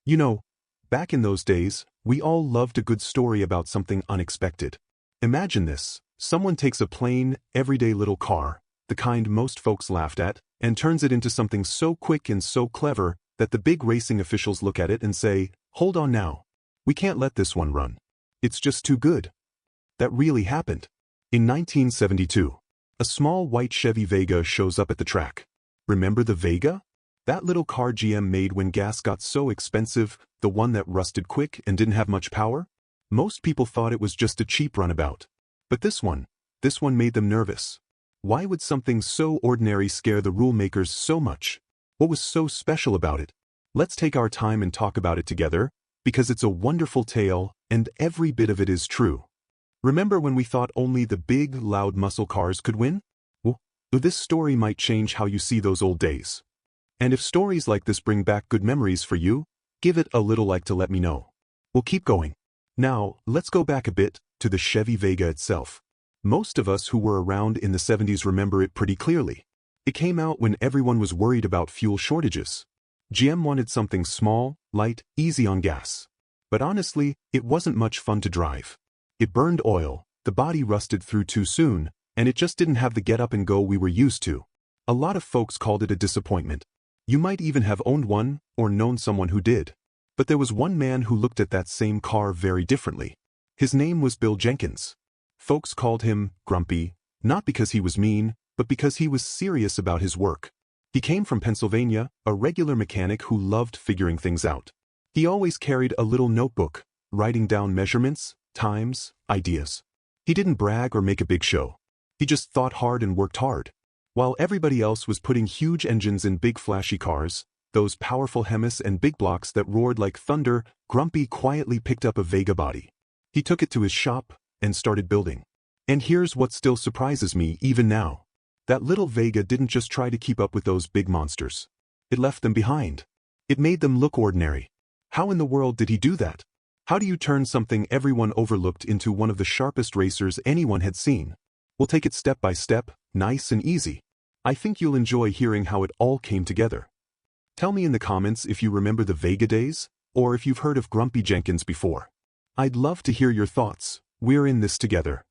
You know, back in those days, we all loved a good story about something unexpected. Imagine this. Someone takes a plain, everyday little car, the kind most folks laughed at, and turns it into something so quick and so clever that the big racing officials look at it and say, "Hold on now. We can't let this one run. It's just too good." That really happened. In 1972, a small white Chevy Vega shows up at the track. Remember the Vega? That little car GM made when gas got so expensive, the one that rusted quick and didn't have much power? Most people thought it was just a cheap runabout. But this one made them nervous. Why would something so ordinary scare the rule makers so much? What was so special about it? Let's take our time and talk about it together, because it's a wonderful tale, and every bit of it is true. Remember when we thought only the big, loud muscle cars could win? Well, this story might change how you see those old days. And if stories like this bring back good memories for you, give it a little like to let me know. We'll keep going. Now, let's go back a bit to the Chevy Vega itself. Most of us who were around in the 70s remember it pretty clearly. It came out when everyone was worried about fuel shortages. GM wanted something small, light, easy on gas. But honestly, it wasn't much fun to drive. It burned oil, the body rusted through too soon, and it just didn't have the get up and go we were used to. A lot of folks called it a disappointment. You might even have owned one, or known someone who did. But there was one man who looked at that same car very differently. His name was Bill Jenkins. Folks called him Grumpy, not because he was mean, but because he was serious about his work. He came from Pennsylvania, a regular mechanic who loved figuring things out. He always carried a little notebook, writing down measurements, times, ideas. He didn't brag or make a big show. He just thought hard and worked hard. While everybody else was putting huge engines in big flashy cars, those powerful Hemis and big blocks that roared like thunder, Grumpy quietly picked up a Vega body. He took it to his shop and started building. And here's what still surprises me even now. That little Vega didn't just try to keep up with those big monsters. It left them behind. It made them look ordinary. How in the world did he do that? How do you turn something everyone overlooked into one of the sharpest racers anyone had seen? We'll take it step by step, nice and easy. I think you'll enjoy hearing how it all came together. Tell me in the comments if you remember the Vega days, or if you've heard of Grumpy Jenkins before. I'd love to hear your thoughts. We're in this together.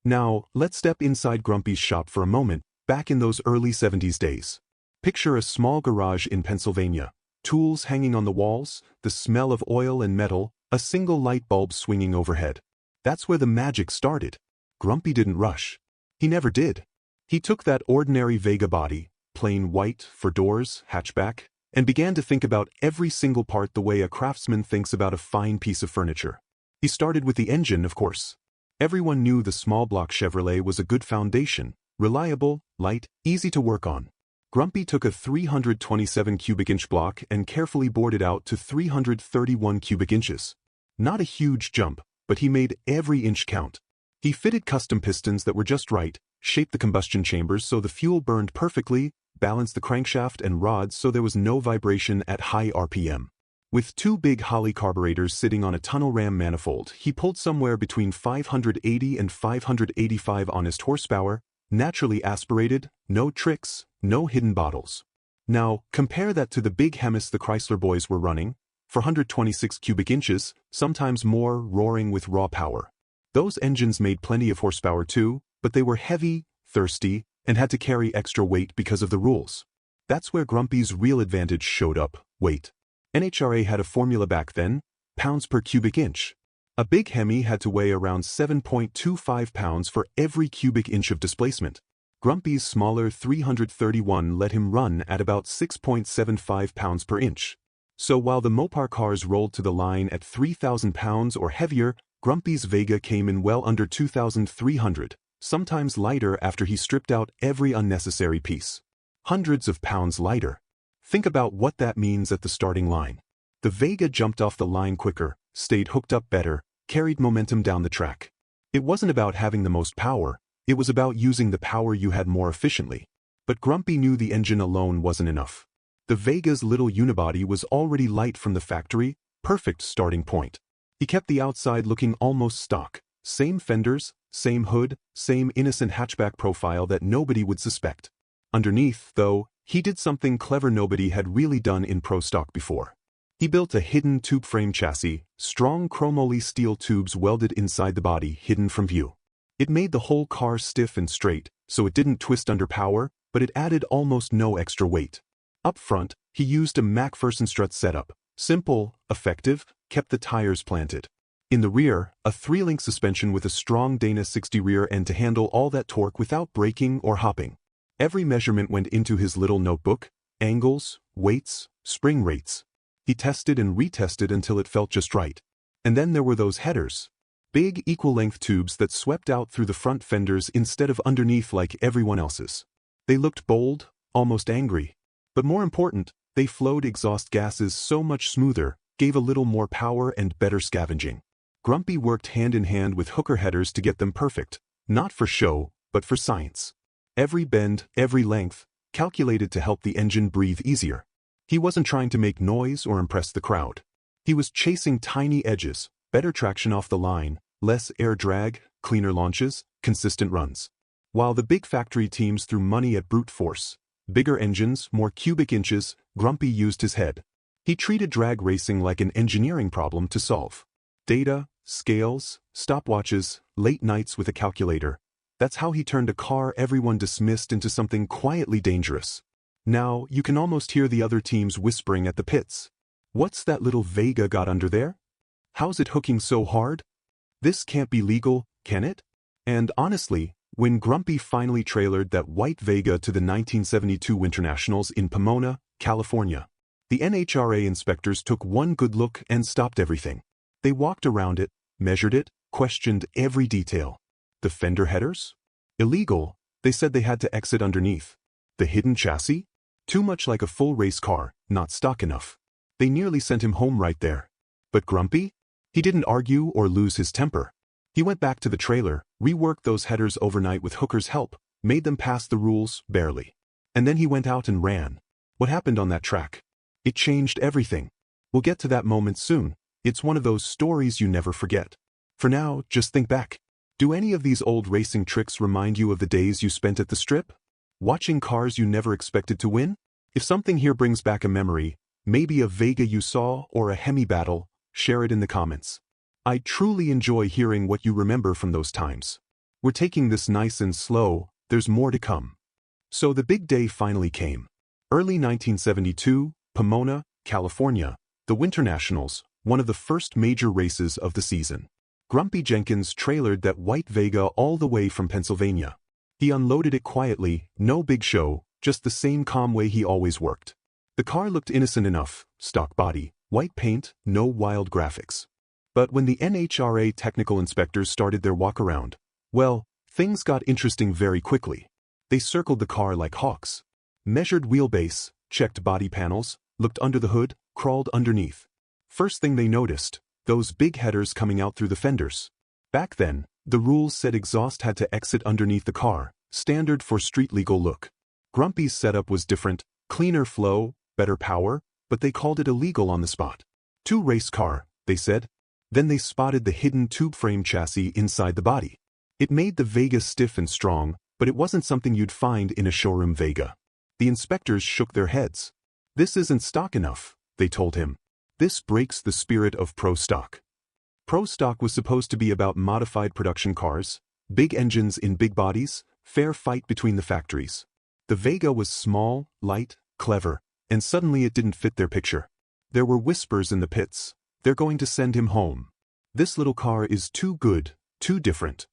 Now, let's step inside Grumpy's shop for a moment, back in those early 70s days. Picture a small garage in Pennsylvania, tools hanging on the walls, the smell of oil and metal, a single light bulb swinging overhead. That's where the magic started. Grumpy didn't rush. He never did. He took that ordinary Vega body, plain white, for doors, hatchback, and began to think about every single part the way a craftsman thinks about a fine piece of furniture. He started with the engine, of course. Everyone knew the small block Chevrolet was a good foundation, reliable, light, easy to work on. Grumpy took a 327 cubic inch block and carefully bored it out to 331 cubic inches. Not a huge jump, but he made every inch count. He fitted custom pistons that were just right, shaped the combustion chambers so the fuel burned perfectly, balanced the crankshaft and rods so there was no vibration at high RPM. With two big Holley carburetors sitting on a tunnel ram manifold, he pulled somewhere between 580 and 585 honest horsepower, naturally aspirated, no tricks, no hidden bottles. Now, compare that to the big Hemis the Chrysler boys were running, 426 cubic inches, sometimes more, roaring with raw power. Those engines made plenty of horsepower too, but they were heavy, thirsty, and had to carry extra weight because of the rules. That's where Grumpy's real advantage showed up: weight. NHRA had a formula back then, pounds per cubic inch. A big Hemi had to weigh around 7.25 pounds for every cubic inch of displacement. Grumpy's smaller 331 let him run at about 6.75 pounds per inch. So while the Mopar cars rolled to the line at 3,000 pounds or heavier, Grumpy's Vega came in well under 2,300, sometimes lighter after he stripped out every unnecessary piece. Hundreds of pounds lighter. Think about what that means at the starting line. The Vega jumped off the line quicker, stayed hooked up better, carried momentum down the track. It wasn't about having the most power, it was about using the power you had more efficiently. But Grumpy knew the engine alone wasn't enough. The Vega's little unibody was already light from the factory, perfect starting point. He kept the outside looking almost stock, same fenders, same hood, same innocent hatchback profile that nobody would suspect. Underneath, though, he did something clever nobody had really done in pro stock before. He built a hidden tube frame chassis, strong chromoly steel tubes welded inside the body hidden from view. It made the whole car stiff and straight, so it didn't twist under power, but it added almost no extra weight. Up front, he used a MacPherson strut setup. Simple, effective, kept the tires planted. In the rear, a 3-link suspension with a strong Dana 60 rear end to handle all that torque without braking or hopping. Every measurement went into his little notebook: angles, weights, spring rates. He tested and retested until it felt just right. And then there were those headers. Big, equal-length tubes that swept out through the front fenders instead of underneath like everyone else's. They looked bold, almost angry. But more important, they flowed exhaust gases so much smoother, gave a little more power and better scavenging. Grumpy worked hand in hand with hooker headers to get them perfect, not for show, but for science. Every bend, every length, calculated to help the engine breathe easier. He wasn't trying to make noise or impress the crowd. He was chasing tiny edges, better traction off the line, less air drag, cleaner launches, consistent runs. While the big factory teams threw money at brute force, bigger engines, more cubic inches, Grumpy used his head. He treated drag racing like an engineering problem to solve. Data, scales, stopwatches, late nights with a calculator. That's how he turned a car everyone dismissed into something quietly dangerous. Now, you can almost hear the other teams whispering at the pits. What's that little Vega got under there? How's it hooking so hard? This can't be legal, can it? And honestly, when Grumpy finally trailered that white Vega to the 1972 Winternationals in Pomona, California, the NHRA inspectors took one good look and stopped everything. They walked around it, measured it, questioned every detail. The fender headers? Illegal, they said. They had to exit underneath. The hidden chassis? Too much like a full race car, not stock enough. They nearly sent him home right there. But Grumpy? He didn't argue or lose his temper. He went back to the trailer, reworked those headers overnight with Hooker's help, made them pass the rules, barely. And then he went out and ran. What happened on that track? It changed everything. We'll get to that moment soon. It's one of those stories you never forget. For now, just think back. Do any of these old racing tricks remind you of the days you spent at the strip? Watching cars you never expected to win? If something here brings back a memory, maybe a Vega you saw or a Hemi battle, share it in the comments. I truly enjoy hearing what you remember from those times. We're taking this nice and slow, there's more to come. So the big day finally came. Early 1972, Pomona, California, the Winternationals, one of the first major races of the season. Grumpy Jenkins trailered that white Vega all the way from Pennsylvania. He unloaded it quietly, no big show, just the same calm way he always worked. The car looked innocent enough: stock body, white paint, no wild graphics. But when the NHRA technical inspectors started their walk-around, well, things got interesting very quickly. They circled the car like hawks. Measured wheelbase, checked body panels, looked under the hood, crawled underneath. First thing they noticed, those big headers coming out through the fenders. Back then, the rules said exhaust had to exit underneath the car, standard for street-legal look. Grumpy's setup was different: cleaner flow, better power, but they called it illegal on the spot. Too race car, they said. Then they spotted the hidden tube frame chassis inside the body. It made the Vega stiff and strong, but it wasn't something you'd find in a showroom Vega. The inspectors shook their heads. This isn't stock enough, they told him. This breaks the spirit of pro stock. Pro stock was supposed to be about modified production cars, big engines in big bodies, fair fight between the factories. The Vega was small, light, clever, and suddenly it didn't fit their picture. There were whispers in the pits. They're going to send him home. This little car is too good, too different.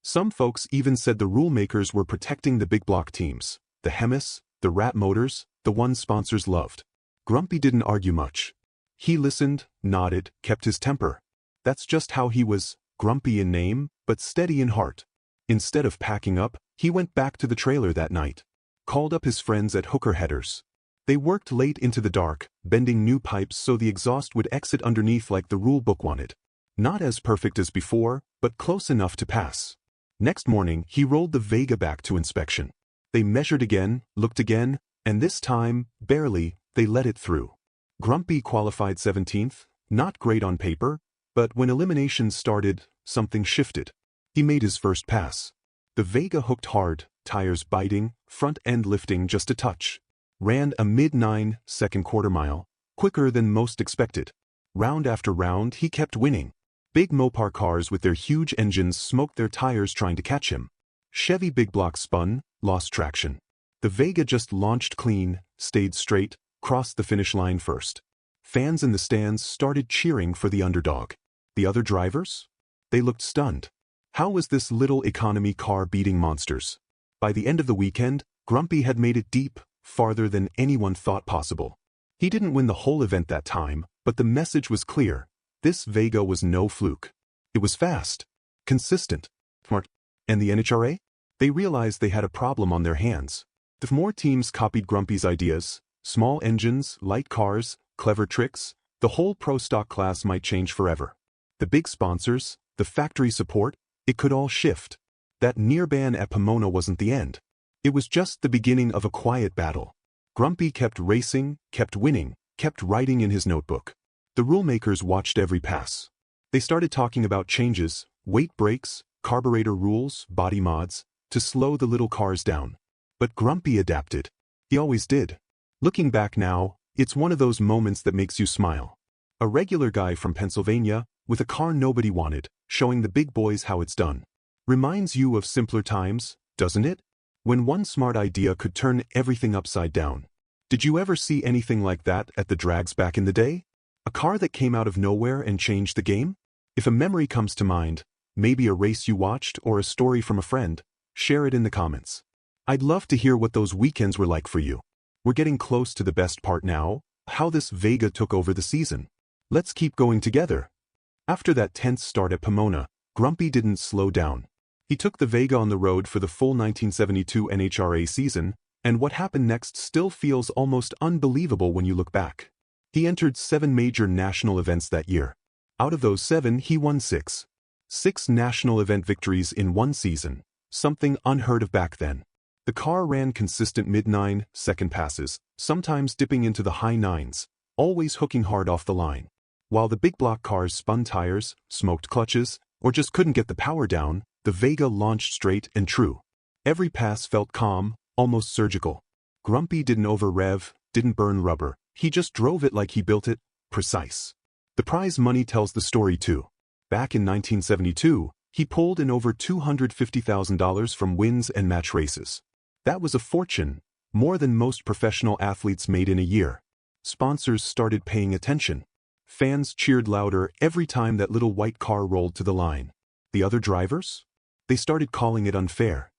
Some folks even said the rule makers were protecting the big block teams, the Hemis, the Rat Motors, the ones sponsors loved. Grumpy didn't argue much. He listened, nodded, kept his temper. That's just how he was: grumpy in name, but steady in heart. Instead of packing up, he went back to the trailer that night. Called up his friends at Hooker Headers. They worked late into the dark, bending new pipes so the exhaust would exit underneath like the rule book wanted. Not as perfect as before, but close enough to pass. Next morning, he rolled the Vega back to inspection. They measured again, looked again, and this time, barely, they let it through. Grumpy qualified 17th, not great on paper, but when eliminations started, something shifted. He made his first pass. The Vega hooked hard, tires biting, front end lifting just a touch. Ran a mid-9-second quarter mile, quicker than most expected. Round after round, he kept winning. Big Mopar cars with their huge engines smoked their tires trying to catch him. Chevy big blocks spun, lost traction. The Vega just launched clean, stayed straight, crossed the finish line first. Fans in the stands started cheering for the underdog. The other drivers? They looked stunned. How was this little economy car beating monsters? By the end of the weekend, Grumpy had made it deep, farther than anyone thought possible. He didn't win the whole event that time, but the message was clear. This Vega was no fluke. It was fast, consistent, smart. And the NHRA? They realized they had a problem on their hands. If more teams copied Grumpy's ideas, small engines, light cars, clever tricks, the whole pro stock class might change forever. The big sponsors, the factory support, it could all shift. That near ban at Pomona wasn't the end. It was just the beginning of a quiet battle. Grumpy kept racing, kept winning, kept writing in his notebook. The rulemakers watched every pass. They started talking about changes, weight brakes, carburetor rules, body mods, to slow the little cars down. But Grumpy adapted. He always did. Looking back now, it's one of those moments that makes you smile. A regular guy from Pennsylvania, with a car nobody wanted, showing the big boys how it's done. Reminds you of simpler times, doesn't it? When one smart idea could turn everything upside down. Did you ever see anything like that at the drags back in the day? A car that came out of nowhere and changed the game? If a memory comes to mind, maybe a race you watched or a story from a friend, share it in the comments. I'd love to hear what those weekends were like for you. We're getting close to the best part now, how this Vega took over the season. Let's keep going together. After that tense start at Pomona, Grumpy didn't slow down. He took the Vega on the road for the full 1972 NHRA season, and what happened next still feels almost unbelievable when you look back. He entered 7 major national events that year. Out of those 7, he won 6. 6 national event victories in one season, something unheard of back then. The car ran consistent mid-9 second passes, sometimes dipping into the high 9s, always hooking hard off the line. While the big block cars spun tires, smoked clutches, or just couldn't get the power down, the Vega launched straight and true. Every pass felt calm, almost surgical. Grumpy didn't over-rev, didn't burn rubber. He just drove it like he built it, precise. The prize money tells the story too. Back in 1972, he pulled in over $250,000 from wins and match races. That was a fortune, more than most professional athletes made in a year. Sponsors started paying attention. Fans cheered louder every time that little white car rolled to the line. The other drivers? They started calling it unfair.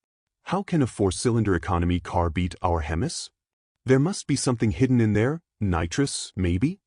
How can a 4-cylinder economy car beat our Hemis? There must be something hidden in there, nitrous, maybe?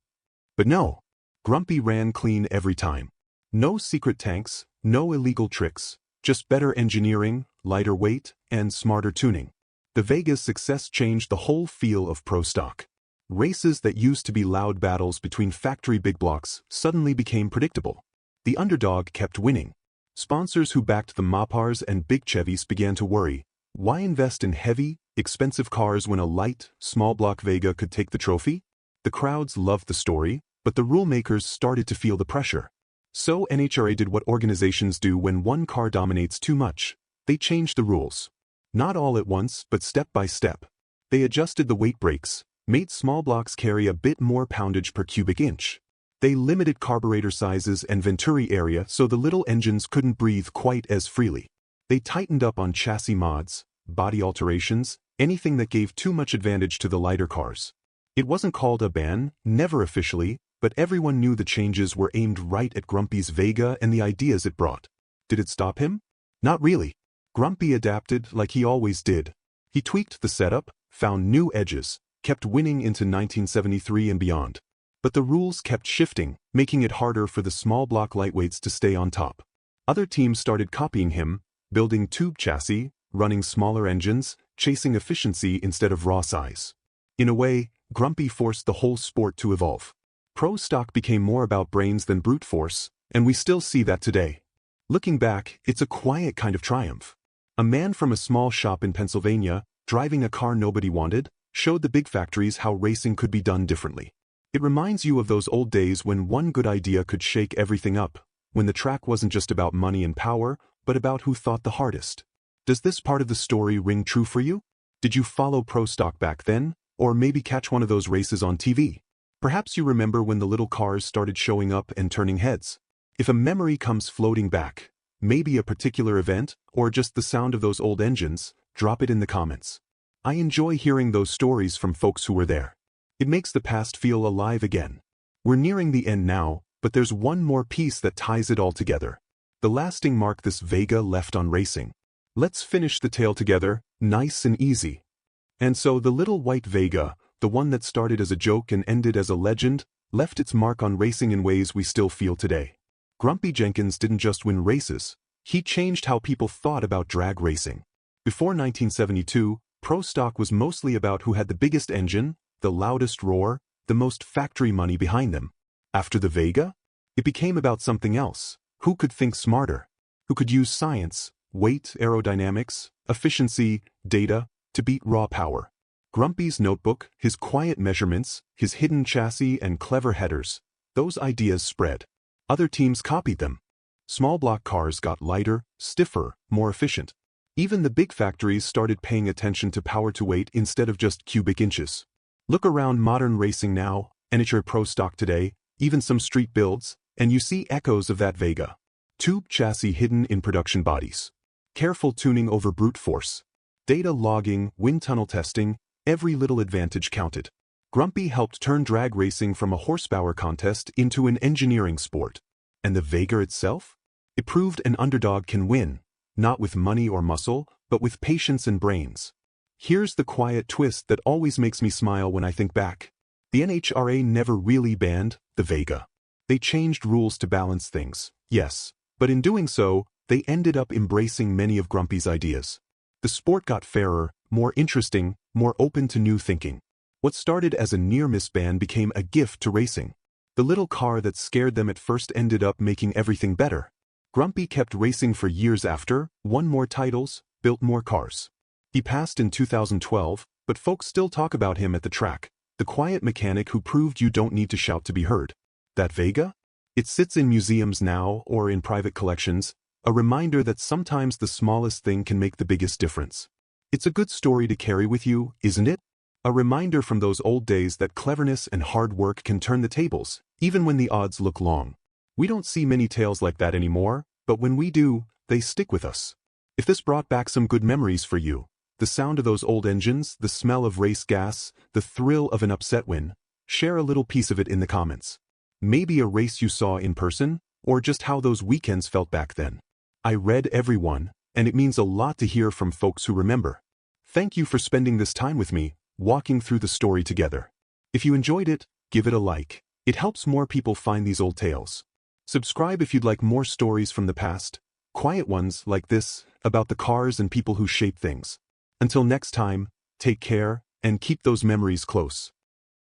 But no. Grumpy ran clean every time. No secret tanks, no illegal tricks, just better engineering, lighter weight, and smarter tuning. The Vega's success changed the whole feel of pro stock. Races that used to be loud battles between factory big blocks suddenly became predictable. The underdog kept winning. Sponsors who backed the Mopars and big Chevys began to worry. Why invest in heavy, expensive cars when a light, small block Vega could take the trophy? The crowds loved the story, but the rulemakers started to feel the pressure. So NHRA did what organizations do when one car dominates too much. They changed the rules. Not all at once, but step by step. They adjusted the weight brakes, made small blocks carry a bit more poundage per cubic inch. They limited carburetor sizes and venturi area so the little engines couldn't breathe quite as freely. They tightened up on chassis mods, body alterations, anything that gave too much advantage to the lighter cars. It wasn't called a ban, never officially, but everyone knew the changes were aimed right at Grumpy's Vega and the ideas it brought. Did it stop him? Not really. Grumpy adapted like he always did. He tweaked the setup, found new edges, kept winning into 1973 and beyond. But the rules kept shifting, making it harder for the small block lightweights to stay on top. Other teams started copying him, building tube chassis, running smaller engines, chasing efficiency instead of raw size. In a way, Grumpy forced the whole sport to evolve. Pro stock became more about brains than brute force, and we still see that today. Looking back, it's a quiet kind of triumph. A man from a small shop in Pennsylvania, driving a car nobody wanted, showed the big factories how racing could be done differently. It reminds you of those old days when one good idea could shake everything up, when the track wasn't just about money and power, but about who thought the hardest. Does this part of the story ring true for you? Did you follow pro stock back then, or maybe catch one of those races on TV? Perhaps you remember when the little cars started showing up and turning heads. If a memory comes floating back, maybe a particular event, or just the sound of those old engines, drop it in the comments. I enjoy hearing those stories from folks who were there. It makes the past feel alive again. We're nearing the end now, but there's one more piece that ties it all together. The lasting mark this Vega left on racing. Let's finish the tale together, nice and easy. And so the little white Vega, the one that started as a joke and ended as a legend, left its mark on racing in ways we still feel today. Grumpy Jenkins didn't just win races, he changed how people thought about drag racing. Before 1972, pro stock was mostly about who had the biggest engine, the loudest roar, the most factory money behind them. After the Vega, it became about something else. Who could think smarter? Who could use science, weight, aerodynamics, efficiency, data, to beat raw power? Grumpy's notebook, his quiet measurements, his hidden chassis and clever headers, those ideas spread. Other teams copied them. Small block cars got lighter, stiffer, more efficient. Even the big factories started paying attention to power to weight instead of just cubic inches. Look around modern racing now, NHRA pro stock today, even some street builds, and you see echoes of that Vega. Tube chassis hidden in production bodies. Careful tuning over brute force. Data logging, wind tunnel testing, every little advantage counted. Grumpy helped turn drag racing from a horsepower contest into an engineering sport. And the Vega itself? It proved an underdog can win. Not with money or muscle, but with patience and brains. Here's the quiet twist that always makes me smile when I think back. The NHRA never really banned the Vega. They changed rules to balance things, yes, but in doing so, they ended up embracing many of Grumpy's ideas. The sport got fairer, more interesting, more open to new thinking. What started as a near-miss ban became a gift to racing. The little car that scared them at first ended up making everything better. Grumpy kept racing for years after, won more titles, built more cars. He passed in 2012, but folks still talk about him at the track, the quiet mechanic who proved you don't need to shout to be heard. That Vega? It sits in museums now or in private collections, a reminder that sometimes the smallest thing can make the biggest difference. It's a good story to carry with you, isn't it? A reminder from those old days that cleverness and hard work can turn the tables, even when the odds look long. We don't see many tales like that anymore, but when we do, they stick with us. If this brought back some good memories for you, the sound of those old engines, the smell of race gas, the thrill of an upset win, share a little piece of it in the comments. Maybe a race you saw in person, or just how those weekends felt back then. I read every one, and it means a lot to hear from folks who remember. Thank you for spending this time with me, walking through the story together. If you enjoyed it, give it a like. It helps more people find these old tales. Subscribe if you'd like more stories from the past, quiet ones like this, about the cars and people who shape things. Until next time, take care, and keep those memories close.